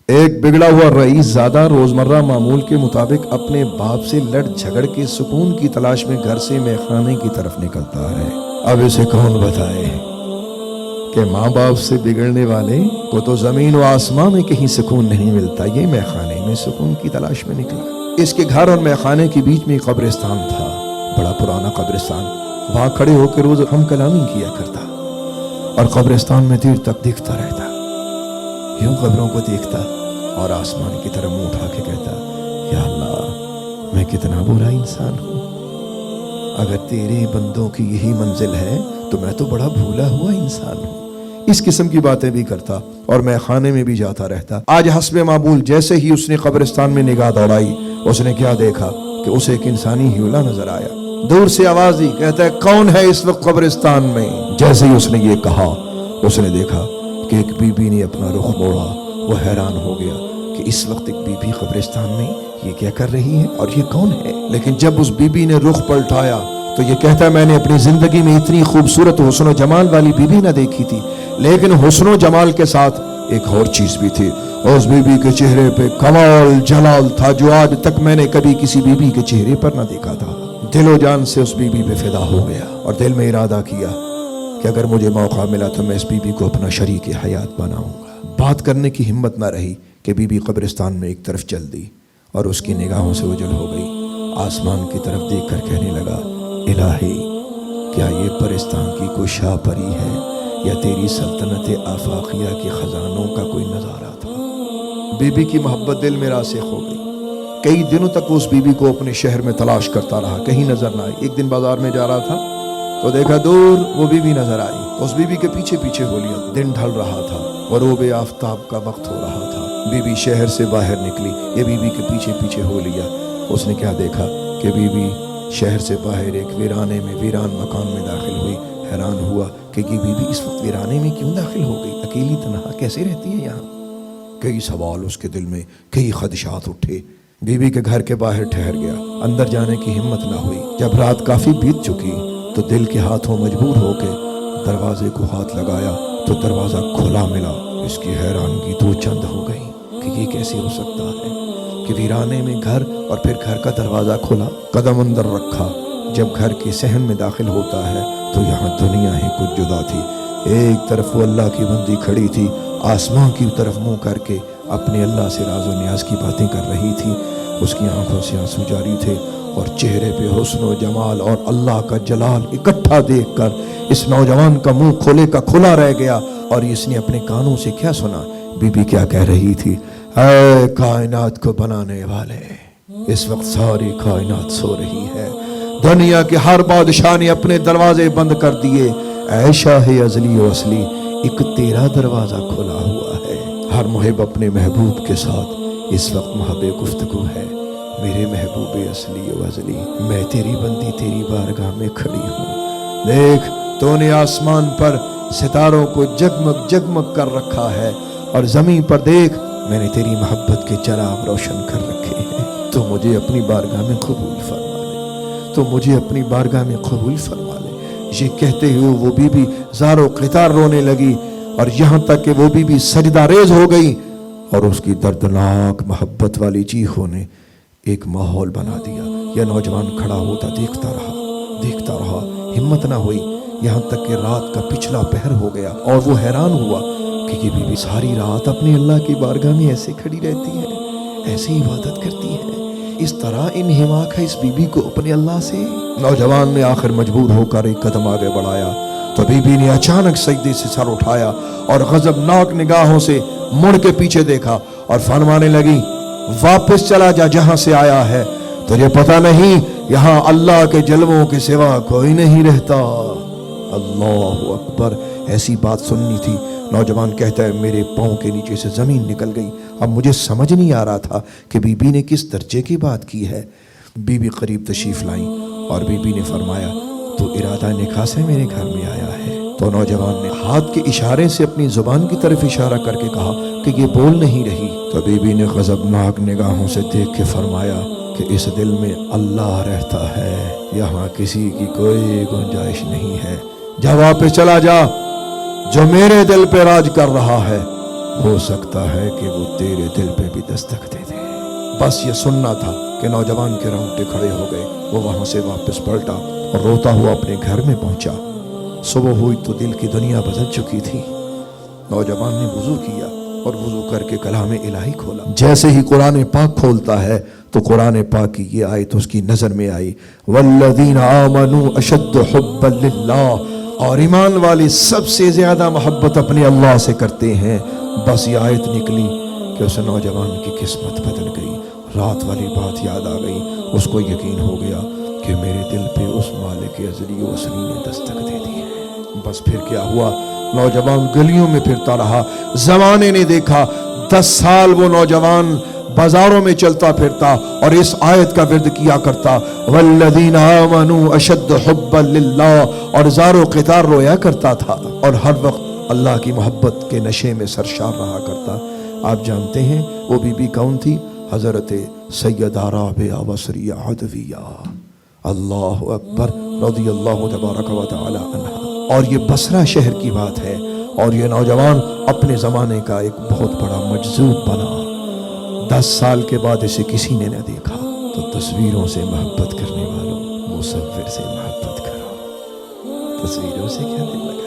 ایک بگڑا ہوا رئیس زادہ روزمرہ معمول کے مطابق اپنے باپ سے لڑ جھگڑ کے سکون کی تلاش میں گھر سے میخانے کی طرف نکلتا ہے۔ اب اسے کون بتائے کہ ماں باپ سے بگڑنے والے کو تو زمین و آسمان میں کہیں سکون نہیں ملتا، یہ میخانے میں سکون کی تلاش میں نکلا۔ اس کے گھر اور میخانے کے بیچ میں قبرستان تھا، بڑا پرانا قبرستان۔ وہاں کھڑے ہو کے روز ہم کلامی کیا کرتا اور قبرستان میں دیر تک دیکھتا رہتا، یوں قبروں کو دیکھتا اور آسمان کی طرف منہ اٹھا کے کہتا، یا اللہ میں کتنا برا انسان ہوں، اگر تیرے بندوں کی یہی منزل ہے تو میں تو بڑا بھولا ہوا انسان ہوں۔ اس قسم کی باتیں بھی کرتا اور میں خانے میں بھی جاتا رہتا۔ آج حسب معمول جیسے ہی اس نے قبرستان میں نگاہ دوڑائی، اس نے کیا دیکھا کہ اسے ایک انسانی ہیولا نظر آیا۔ دور سے آواز دی، کہتا ہے کون ہے اس وقت قبرستان میں؟ جیسے ہی اس نے یہ کہا، اس نے دیکھا کہ ایک بی بی نے اپنا رخ موڑا۔ وہ حیران ہو گیا کہ اس وقت ایک بی بی قبرستان میں یہ کیا کر رہی ہے اور یہ کون ہے؟ لیکن جب اس بی بی نے رخ پلٹایا تو یہ کہتا ہے میں نے اپنی زندگی میں اتنی خوبصورت حسن و جمال والی بی بی نہ دیکھی تھی، لیکن حسن و جمال کے ساتھ ایک اور چیز بھی تھی۔ اس بی بی کے چہرے پہ کمال جلال تھا جو آج تک میں نے کبھی کسی بی بی کے چہرے پر نہ دیکھا تھا۔ دل و جان سے اس بی بی پہ فدا ہو گیا اور دل میں ارادہ کیا کہ اگر مجھے موقع ملا تو میں اس بی بی کو اپنا شریک حیات بناؤں گا۔ بات کرنے کی ہمت نہ رہی کہ بی بی قبرستان میں ایک طرف چل دی اور اس کی نگاہوں سے اوجھل ہو گئی۔ آسمان کی طرف دیکھ کر کہنے لگا، الہی کیا یہ پرستان کی کوئی شاہ پری ہے یا تیری سلطنت آفاقیہ کے خزانوں کا کوئی نظارہ تھا؟ بی بی کی محبت دل میں راسخ ہو گئی۔ کئی دنوں تک اس بی بی کو اپنے شہر میں تلاش کرتا رہا، کہیں نظر نہ آئی۔ ایک دن بازار میں جا رہا تھا تو دیکھا دور وہ بی بی نظر آئی۔ اس بی بی کے پیچھے پیچھے ہو لیا۔ دن ڈھل رہا تھا، غروب آفتاب کا وقت ہو رہا تھا۔ بی بی شہر سے باہر نکلی، یہ بی بی کے پیچھے پیچھے ہو لیا۔ اس نے کیا دیکھا کہ بی بی شہر سے باہر ایک ویران مکان میں داخل ہوئی۔ حیران ہوا کہ یہ بی بی اس وقت ویرانے میں کیوں داخل ہو گئی، اکیلی تنہا کیسے رہتی ہے یہاں؟ کئی سوال اس کے دل میں، کئی خدشات اٹھے۔ بی بی کے گھر کے باہر ٹھہر گیا، اندر جانے کی ہمت نہ ہوئی۔ جب رات کافی بیت چکی تو دل کے ہاتھوں مجبور ہو کے دروازے کو ہاتھ لگایا تو دروازہ کھلا ملا۔ اس کی حیرانگی دو چند ہو گئی کہ یہ کیسے ہو سکتا ہے کہ ویرانے میں گھر اور پھر گھر کا دروازہ کھلا۔ قدم اندر رکھا، جب گھر کے صحن میں داخل ہوتا ہے تو یہاں دنیا ہی کچھ جدا تھی۔ ایک طرف وہ اللہ کی بندی کھڑی تھی، آسمان کی طرف منہ کر کے اپنے اللہ سے راز و نیاز کی باتیں کر رہی تھی۔ اس کی آنکھوں سے آنسو جاری تھے اور چہرے پہ حسن و جمال اور اللہ کا جلال اکٹھا دیکھ کر اس نوجوان کا منہ کھولے کا کھلا رہ گیا۔ اور اس نے اپنے کانوں سے کیا سنا؟ بی بی کیا کہہ رہی تھی، اے کائنات کو بنانے والے، اس وقت ساری کائنات سو رہی ہے، دنیا کے ہر بادشاہ نے اپنے دروازے بند کر دیے، اے شاہ ازلی و اصلی ایک تیرا دروازہ کھلا ہوا ہے۔ ہر محب اپنے محبوب کے ساتھ اس وقت محب گفتگو ہے۔ میرے محبوب اصلی و ازلی، میں تیری بندی تیری بارگاہ میں کھڑی ہوں۔ دیکھ تو نے آسمان پر ستاروں کو جگمگ جگمگ کر رکھا ہے اور زمین پر دیکھ میں نے تیری محبت کے چراغ روشن کر رکھے ہیں۔ تو مجھے اپنی بارگاہ میں قبول فرما لے، تو مجھے اپنی بارگاہ میں قبول فرما لے۔ یہ کہتے ہوئے وہ بی بی زار و قطار رونے لگی اور یہاں تک کہ وہ بی بی سجدہ ریز ہو گئی اور اس کی دردناک محبت والی چیخوں نے ایک ماحول بنا دیا۔ یہ نوجوان کھڑا ہوتا دیکھتا رہا، ہمت نہ ہوئی، یہاں تک کہ رات کا پچھلا پہر ہو گیا اور وہ حیران ہوا کہ یہ بی بی ساری رات اپنے اللہ کی بارگاہ میں ایسے کھڑی رہتی ہے، ایسے عبادت کرتی ہے، اس طرح انہماک ہے اس بی بی کو اپنے اللہ سے۔ نوجوان نے آخر مجبور ہو کر ایک قدم آگے بڑھایا تو بی بی نے اچانک سجدے سے سر اٹھایا اور غضبناک نگاہوں سے مڑ کے پیچھے دیکھا اور فرمانے لگی، واپس چلا جا جہاں سے آیا ہے، تجھے پتہ نہیں یہاں اللہ کے جلووں کے سوا کوئی نہیں رہتا۔ اللہ اکبر، ایسی بات سننی تھی۔ نوجوان کہتا ہے میرے پاؤں کے نیچے سے زمین نکل گئی۔ اب مجھے سمجھ نہیں آ رہا تھا کہ بی بی نے کس درجے کی بات کی ہے۔ بی بی قریب تشریف لائیں اور بی بی نے فرمایا، تو ارادہ نکاح سے میرے گھر میں آیا ہے؟ تو نوجوان نے ہاتھ کے اشارے سے اپنی زبان کی طرف اشارہ کر کے کہا کہ یہ بول نہیں رہی۔ تو بی بی نے غضبناک نگاہوں سے دیکھ کے فرمایا کہ اس دل میں اللہ رہتا ہے، یہاں کسی کی کوئی گنجائش نہیں ہے، جا واپس چلا جا، جو میرے دل پہ راج کر رہا ہے ہو سکتا ہے کہ وہ تیرے دل پہ بھی دستک دے دے۔ بس یہ سننا تھا کہ نوجوان کے رونگٹے کھڑے ہو گئے۔ وہ وہاں سے واپس پلٹا اور روتا ہوا اپنے گھر میں پہنچا۔ صبح ہوئی تو دل کی دنیا بدل چکی تھی۔ نوجوان نے وضو کیا اور وضو کر کے کلام الہی کھولا۔ جیسے ہی قرآن پاک کھولتا ہے تو قرآن پاک کی یہ آیت اس کی نظر میں آئی، والذین آمنوا اشد حبا للہ، اور ایمان والے سب سے زیادہ محبت اپنے اللہ سے کرتے ہیں۔ بس یہ آیت نکلی کہ اس نوجوان کی قسمت بدل گئی۔ رات والی بات یاد آ گئی۔ اس کو یقین ہو گیا کہ میرے دل پہ اس مالک ازلی و اصلی نے دستک دے دی ہے۔ بس پھر کیا ہوا؟ نوجوان گلیوں میں پھرتا رہا۔ زمانے نے دیکھا 10 سال وہ نوجوان بازاروں میں چلتا پھرتا اور اس آیت کا ورد کیا کرتا، والذین آمنوا اشد حبا للہ، اور زار و قطار رویا کرتا تھا اور ہر وقت اللہ کی محبت کے نشے میں سرشار رہا کرتا۔ آپ جانتے ہیں وہ بی بی کون تھی؟ حضرت سیدہ رابعہ بصریہ عدویہ، اللہ اکبر، رضی اللہ تبارک و تعالی عنہ۔ اور یہ بصرہ شہر کی بات ہے، اور یہ نوجوان اپنے زمانے کا ایک بہت بڑا مجذوب بنا۔ 10 سال کے بعد اسے کسی نے نہ دیکھا۔ تو تصویروں سے محبت کرنے والوں، مصور سے محبت کرو، تصویروں سے کیا دل لگا۔